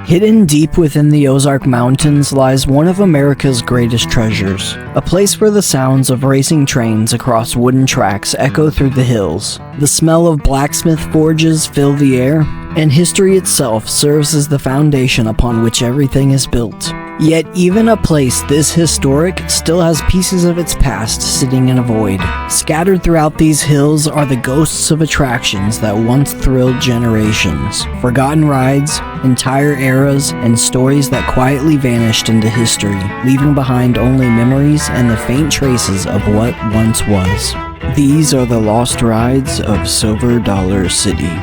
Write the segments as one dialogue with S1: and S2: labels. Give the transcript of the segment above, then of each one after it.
S1: Hidden deep within the Ozark Mountains lies one of America's greatest treasures, a place where the sounds of racing trains across wooden tracks echo through the hills. The smell of blacksmith forges fill the air, and history itself serves as the foundation upon which everything is built. Yet even a place this historic still has pieces of its past sitting in a void. Scattered throughout these hills are the ghosts of attractions that once thrilled generations, forgotten rides, entire eras, and stories that quietly vanished into history, leaving behind only memories and the faint traces of what once was. These are the lost rides of Silver Dollar City.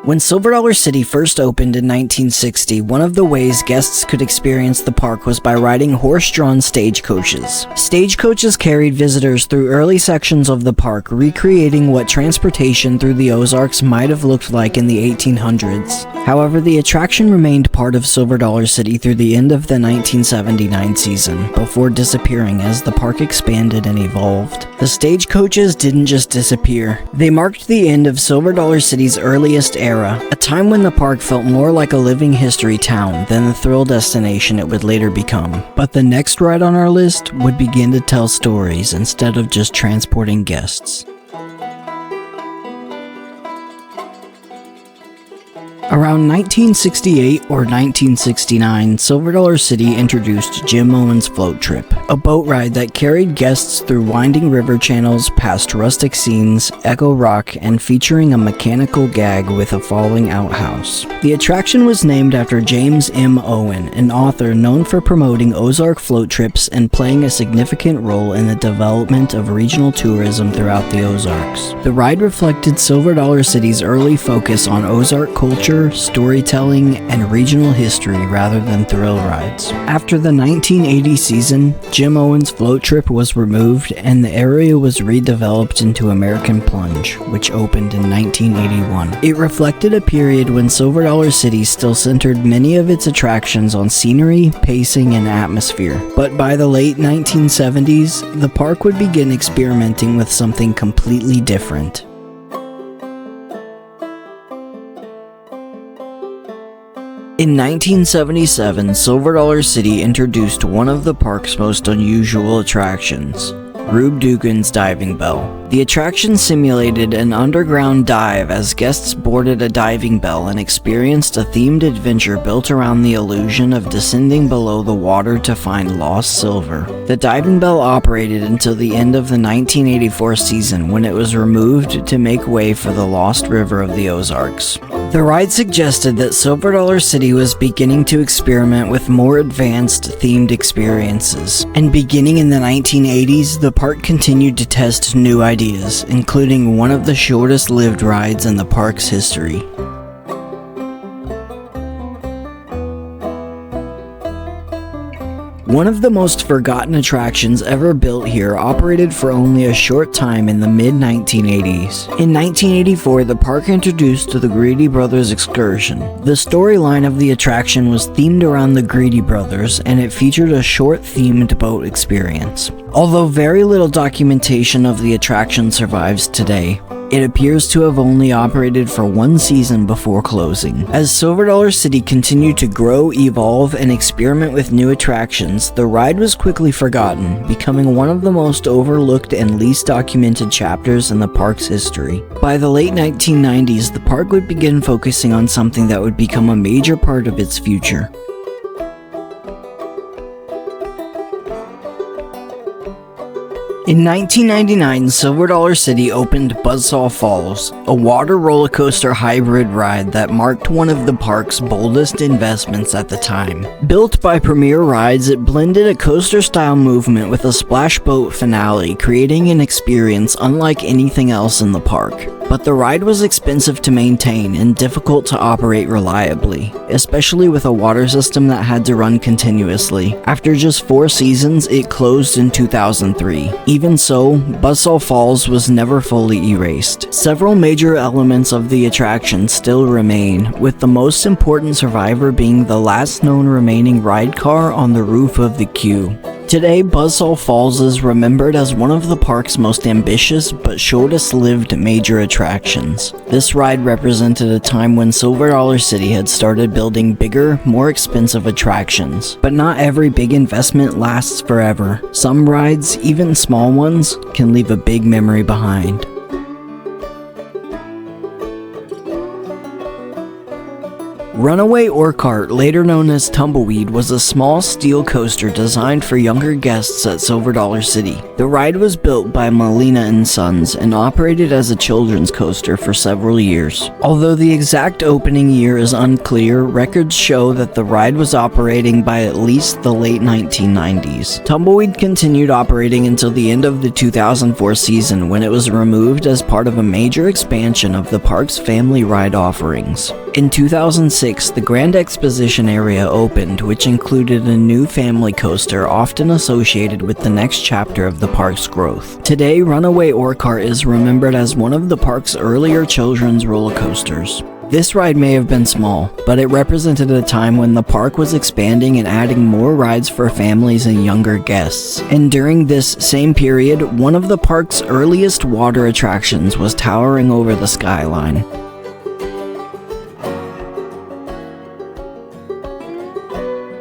S1: When Silver Dollar City first opened in 1960, one of the ways guests could experience the park was by riding horse-drawn stagecoaches. Stagecoaches carried visitors through early sections of the park, recreating what transportation through the Ozarks might have looked like in the 1800s. However, the attraction remained part of Silver Dollar City through the end of the 1979 season, before disappearing as the park expanded and evolved. The stagecoaches didn't just disappear. They marked the end of Silver Dollar City's earliest era, a time when the park felt more like a living history town than the thrill destination it would later become. But the next ride on our list would begin to tell stories instead of just transporting guests. Around 1968 or 1969, Silver Dollar City introduced Jim Owens' Float Trip, a boat ride that carried guests through winding river channels, past rustic scenes, Echo Rock, and featuring a mechanical gag with a falling outhouse. The attraction was named after James M. Owen, an author known for promoting Ozark float trips and playing a significant role in the development of regional tourism throughout the Ozarks. The ride reflected Silver Dollar City's early focus on Ozark culture, storytelling, and regional history rather than thrill rides. After the 1980 season, Jim Owens' Float Trip was removed and the area was redeveloped into American Plunge, which opened in 1981. It reflected a period when Silver Dollar City still centered many of its attractions on scenery, pacing, and atmosphere. But by the late 1970s, the park would begin experimenting with something completely different. In 1977, Silver Dollar City introduced one of the park's most unusual attractions, Rube Dugan's Diving Bell. The attraction simulated an underground dive as guests boarded a diving bell and experienced a themed adventure built around the illusion of descending below the water to find lost silver. The diving bell operated until the end of the 1984 season, when it was removed to make way for the Lost River of the Ozarks. The ride suggested that Silver Dollar City was beginning to experiment with more advanced themed experiences, and beginning in the 1980s, the park continued to test new ideas, including one of the shortest-lived rides in the park's history. One of the most forgotten attractions ever built here operated for only a short time in the mid-1980s. In 1984, the park introduced the Greedy Brothers Excursion. The storyline of the attraction was themed around the Greedy Brothers, and it featured a short-themed boat experience. Although very little documentation of the attraction survives today, it appears to have only operated for one season before closing. As Silver Dollar City continued to grow, evolve, and experiment with new attractions, the ride was quickly forgotten, becoming one of the most overlooked and least documented chapters in the park's history. By the late 1990s, the park would begin focusing on something that would become a major part of its future. In 1999, Silver Dollar City opened Buzzsaw Falls, a water roller coaster hybrid ride that marked one of the park's boldest investments at the time. Built by Premier Rides, it blended a coaster-style movement with a splash boat finale, creating an experience unlike anything else in the park. But the ride was expensive to maintain and difficult to operate reliably, especially with a water system that had to run continuously. After just 4 seasons, it closed in 2003. Even so, Buzzsaw Falls was never fully erased. Several major elements of the attraction still remain, with the most important survivor being the last known remaining ride car on the roof of the queue. Today, Buzzsaw Falls is remembered as one of the park's most ambitious but shortest-lived major attractions. This ride represented a time when Silver Dollar City had started building bigger, more expensive attractions. But not every big investment lasts forever. Some rides, even small ones, can leave a big memory behind. Runaway Ore Cart, later known as Tumbleweed, was a small steel coaster designed for younger guests at Silver Dollar City. The ride was built by Molina and Sons and operated as a children's coaster for several years. Although the exact opening year is unclear, records show that the ride was operating by at least the late 1990s. Tumbleweed continued operating until the end of the 2004 season, when it was removed as part of a major expansion of the park's family ride offerings. In 2006, the Grand Exposition area opened, which included a new family coaster often associated with the next chapter of the park's growth. Today, Runaway Ore Cart is remembered as one of the park's earlier children's roller coasters. This ride may have been small, but it represented a time when the park was expanding and adding more rides for families and younger guests. And during this same period, one of the park's earliest water attractions was towering over the skyline.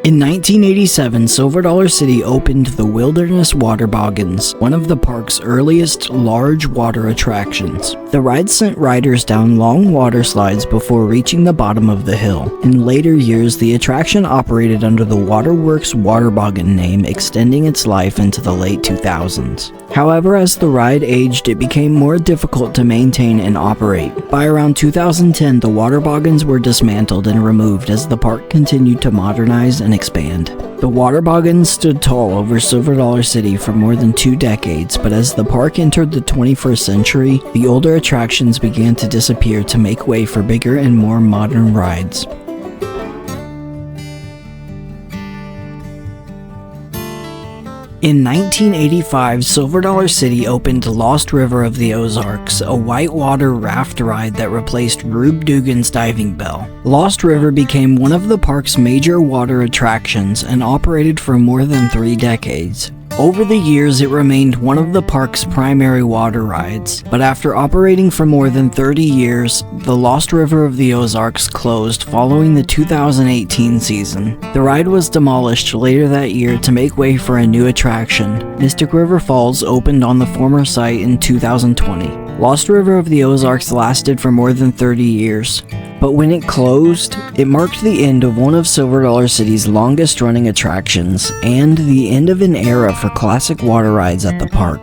S1: In 1987, Silver Dollar City opened the Wilderness Water Boggans, one of the park's earliest large water attractions. The ride sent riders down long water slides before reaching the bottom of the hill. In later years, the attraction operated under the Waterworks Water Boggan name, extending its life into the late 2000s. However, as the ride aged, it became more difficult to maintain and operate. By around 2010, the water boggans were dismantled and removed as the park continued to modernize and expand. The water boggans stood tall over Silver Dollar City for more than 2 decades, but as the park entered the 21st century, the older attractions began to disappear to make way for bigger and more modern rides. In 1985, Silver Dollar City opened Lost River of the Ozarks, a whitewater raft ride that replaced Rube Dugan's Diving Bell. Lost River became one of the park's major water attractions and operated for more than 3 decades. Over the years, it remained one of the park's primary water rides, but after operating for more than 30 years, the Lost River of the Ozarks closed following the 2018 season. The ride was demolished later that year to make way for a new attraction. Mystic River Falls opened on the former site in 2020. Lost River of the Ozarks lasted for more than 30 years, but when it closed, it marked the end of one of Silver Dollar City's longest-running attractions and the end of an era for classic water rides at the park.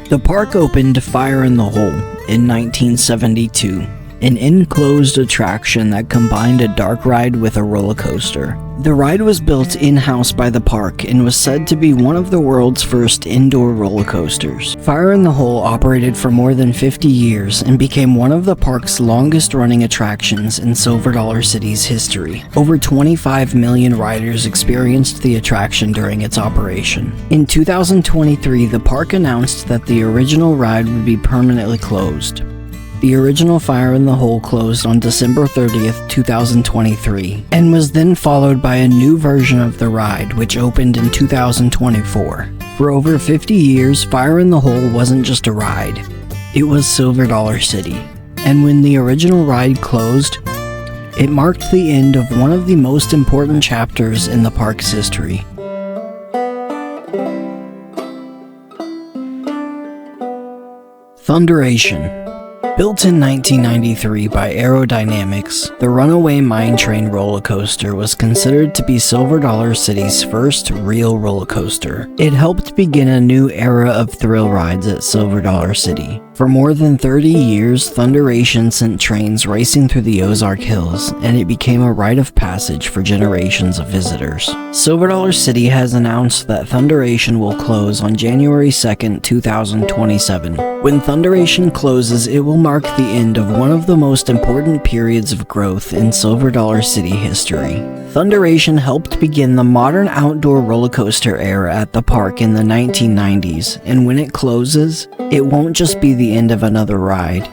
S1: The park opened Fire in the Hole in 1972, an enclosed attraction that combined a dark ride with a roller coaster. The ride was built in-house by the park and was said to be one of the world's first indoor roller coasters. Fire in the Hole operated for more than 50 years and became one of the park's longest-running attractions in Silver Dollar City's history. Over 25 million riders experienced the attraction during its operation. In 2023, the park announced that the original ride would be permanently closed. The original Fire in the Hole closed on December 30th, 2023, and was then followed by a new version of the ride, which opened in 2024. For over 50 years, Fire in the Hole wasn't just a ride, it was Silver Dollar City. And when the original ride closed, it marked the end of one of the most important chapters in the park's history. Thunderation. Built in 1993 by Aerodynamics, the Runaway Mine Train roller coaster was considered to be Silver Dollar City's first real roller coaster. It helped begin a new era of thrill rides at Silver Dollar City. For more than 30 years, Thunderation sent trains racing through the Ozark Hills, and it became a rite of passage for generations of visitors. Silver Dollar City has announced that Thunderation will close on January 2nd, 2027. When Thunderation closes, it will mark the end of one of the most important periods of growth in Silver Dollar City history. Thunderation helped begin the modern outdoor roller coaster era at the park in the 1990s, and when it closes, it won't just be the end of another ride.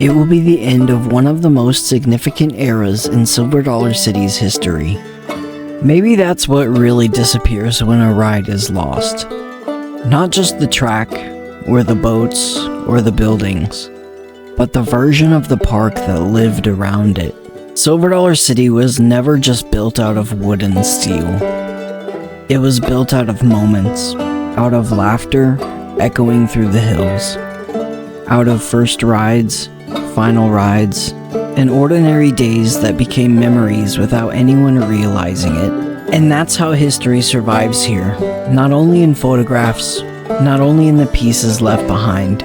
S1: It will be the end of one of the most significant eras in Silver Dollar City's history. Maybe that's what really disappears when a ride is lost. Not just the track, or the boats, or the buildings, but the version of the park that lived around it. Silver Dollar City was never just built out of wood and steel. It was built out of moments, out of laughter echoing through the hills, out of first rides, final rides, and ordinary days that became memories without anyone realizing it. And that's how history survives here, not only in photographs, not only in the pieces left behind,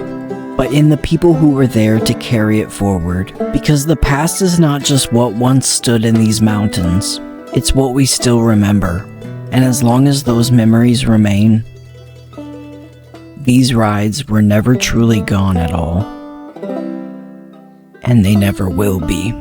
S1: but in the people who were there to carry it forward. Because the past is not just what once stood in these mountains, it's what we still remember. And as long as those memories remain, these rides were never truly gone at all. And they never will be.